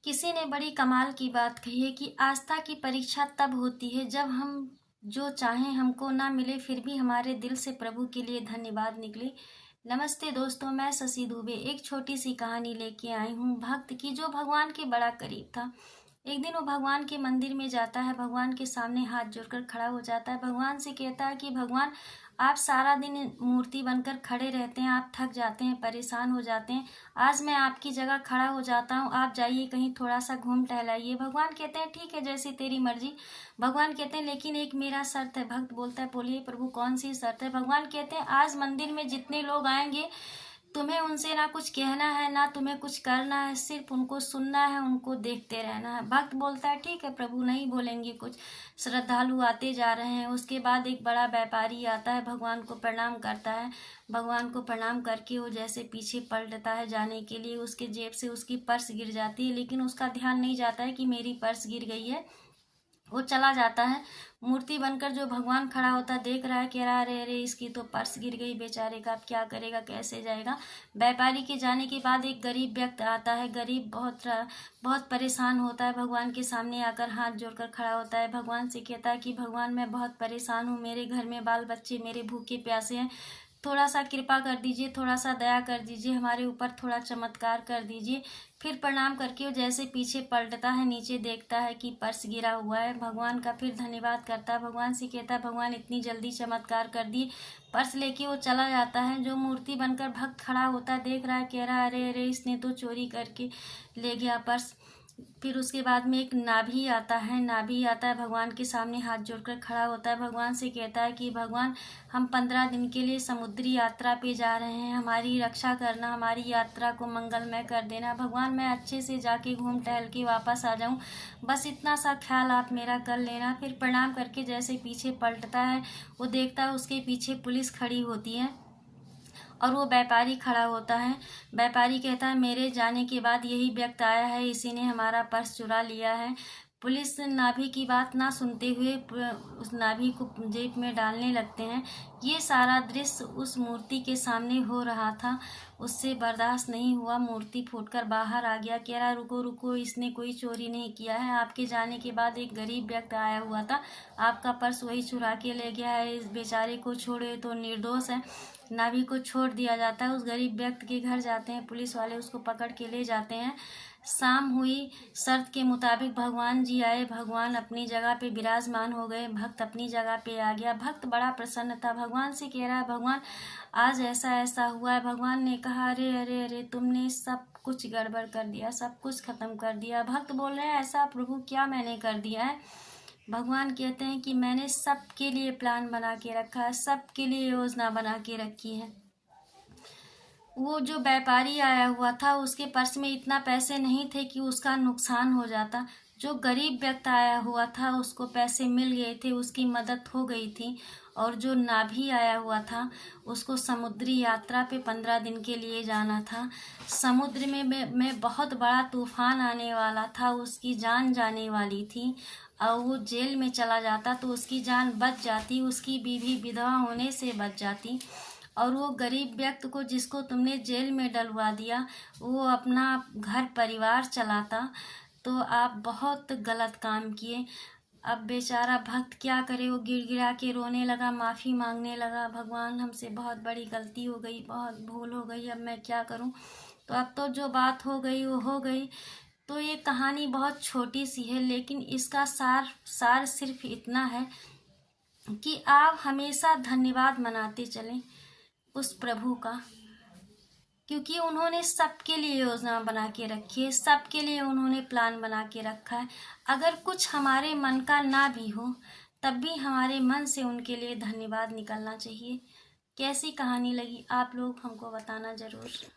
किसी ने बड़ी कमाल की बात कही है कि आस्था की परीक्षा तब होती है जब हम जो चाहें हमको ना मिले, फिर भी हमारे दिल से प्रभु के लिए धन्यवाद निकले। नमस्ते दोस्तों, मैं शशि दुबे एक छोटी सी कहानी लेके आई हूँ भक्त की, जो भगवान के बड़ा करीब था। एक दिन वो भगवान के मंदिर में जाता है, भगवान के सामने हाथ जोड़कर खड़ा हो जाता है। भगवान से कहता है कि भगवान, आप सारा दिन मूर्ति बनकर खड़े रहते हैं, आप थक जाते हैं, परेशान हो जाते हैं। आज मैं आपकी जगह खड़ा हो जाता हूँ, आप जाइए कहीं थोड़ा सा घूम टहलाइए। भगवान कहते हैं ठीक है, जैसी तेरी मर्जी। भगवान कहते हैं लेकिन एक मेरा शर्त है। भक्त बोलता है बोलिए प्रभु, कौन सी शर्त है। भगवान कहते हैं आज मंदिर में जितने लोग आएंगे, तुम्हें उनसे ना कुछ कहना है ना तुम्हें कुछ करना है, सिर्फ उनको सुनना है, उनको देखते रहना है। भक्त बोलता है ठीक है प्रभु, नहीं बोलेंगे कुछ। श्रद्धालु आते जा रहे हैं। उसके बाद एक बड़ा व्यापारी आता है, भगवान को प्रणाम करता है। भगवान को प्रणाम करके वो जैसे पीछे पलटता है जाने के लिए, उसके जेब से उसकी पर्स गिर जाती है, लेकिन उसका ध्यान नहीं जाता है कि मेरी पर्स गिर गई है। वो चला जाता है। मूर्ति बनकर जो भगवान खड़ा होता देख रहा है, कह रहा अरे अरे इसकी तो पर्स गिर गई, बेचारे का अब क्या करेगा, कैसे जाएगा। व्यापारी के जाने के बाद एक गरीब व्यक्ति आता है। गरीब बहुत परेशान होता है, भगवान के सामने आकर हाथ जोड़कर खड़ा होता है। भगवान से कहता है कि भगवान, मैं बहुत परेशान हूँ, मेरे घर में बाल बच्चे मेरे भूखे प्यासे हैं, थोड़ा सा कृपा कर दीजिए, थोड़ा सा दया कर दीजिए, हमारे ऊपर थोड़ा चमत्कार कर दीजिए। फिर प्रणाम करके वो जैसे पीछे पलटता है, नीचे देखता है कि पर्स गिरा हुआ है। भगवान का फिर धन्यवाद करता है, भगवान से कहता है भगवान इतनी जल्दी चमत्कार कर दिए। पर्स लेके वो चला जाता है। जो मूर्ति बनकर भक्त खड़ा होता है देख रहा है, कह रहा है अरे अरे इसने तो चोरी करके ले गया पर्स। फिर उसके बाद में एक नाभी आता है, भगवान के सामने हाथ जोड़कर खड़ा होता है। भगवान से कहता है कि भगवान, हम 15 दिन के लिए समुद्री यात्रा पे जा रहे हैं, हमारी रक्षा करना, हमारी यात्रा को मंगलमय कर देना। भगवान, मैं अच्छे से जाके घूम टहल के वापस आ जाऊं, बस इतना सा ख्याल आप मेरा कर लेना। फिर प्रणाम करके जैसे पीछे पलटता है, वो देखता है उसके पीछे पुलिस खड़ी होती है और वो व्यापारी खड़ा होता है। व्यापारी कहता है मेरे जाने के बाद यही व्यक्ति आया है, इसी ने हमारा पर्स चुरा लिया है। पुलिस नाभि की बात ना सुनते हुए उस नाभि को जेब में डालने लगते हैं। ये सारा दृश्य उस मूर्ति के सामने हो रहा था। उससे बर्दाश्त नहीं हुआ, मूर्ति फूटकर बाहर आ गया। कह रहा रुको रुको, इसने कोई चोरी नहीं किया है, आपके जाने के बाद एक गरीब व्यक्ति आया हुआ था, आपका पर्स वही चुरा के ले गया है, इस बेचारे को छोड़े तो निर्दोष है। नाभि को छोड़ दिया जाता है। उस गरीब व्यक्ति के घर जाते हैं, पुलिस वाले उसको पकड़ के ले जाते हैं। शाम हुई, शर्त के मुताबिक भगवान जी आए, भगवान अपनी जगह पे विराजमान हो गए, भक्त अपनी जगह पे आ गया। भक्त बड़ा प्रसन्न था, भगवान से कह रहा है भगवान आज ऐसा ऐसा हुआ है। भगवान ने कहा अरे अरे अरे तुमने सब कुछ गड़बड़ कर दिया, सब कुछ खत्म कर दिया। भक्त बोल रहे हैं ऐसा प्रभु क्या मैंने कर दिया है। भगवान कहते हैं कि मैंने सबके लिए प्लान बना के रखा है, सबके लिए योजना बना के रखी है। वो जो व्यापारी आया हुआ था उसके पर्स में इतना पैसे नहीं थे कि उसका नुकसान हो जाता। जो गरीब व्यक्ति आया हुआ था उसको पैसे मिल गए थे, उसकी मदद हो गई थी। और जो नाभी आया हुआ था उसको समुद्री यात्रा पे 15 दिन के लिए जाना था। समुद्र में बहुत बड़ा तूफान आने वाला था, उसकी जान जाने वाली थी। और वो जेल में चला जाता तो उसकी जान बच जाती, उसकी बीवी विधवा होने से बच जाती। और वो गरीब व्यक्ति को जिसको तुमने जेल में डलवा दिया, वो अपना घर परिवार चलाता। तो आप बहुत गलत काम किए। अब बेचारा भक्त क्या करे, वो गिड़गिड़ा के रोने लगा, माफ़ी मांगने लगा, भगवान हमसे बहुत बड़ी गलती हो गई, बहुत भूल हो गई, अब मैं क्या करूं। तो अब तो जो बात हो गई वो हो गई। तो ये कहानी बहुत छोटी सी है, लेकिन इसका सार सिर्फ इतना है कि आप हमेशा धन्यवाद मनाते चलें उस प्रभु का, क्योंकि उन्होंने सबके लिए योजना बना के रखी है, सबके लिए उन्होंने प्लान बना के रखा है। अगर कुछ हमारे मन का ना भी हो तब भी हमारे मन से उनके लिए धन्यवाद निकलना चाहिए। कैसी कहानी लगी आप लोग हमको बताना ज़रूर।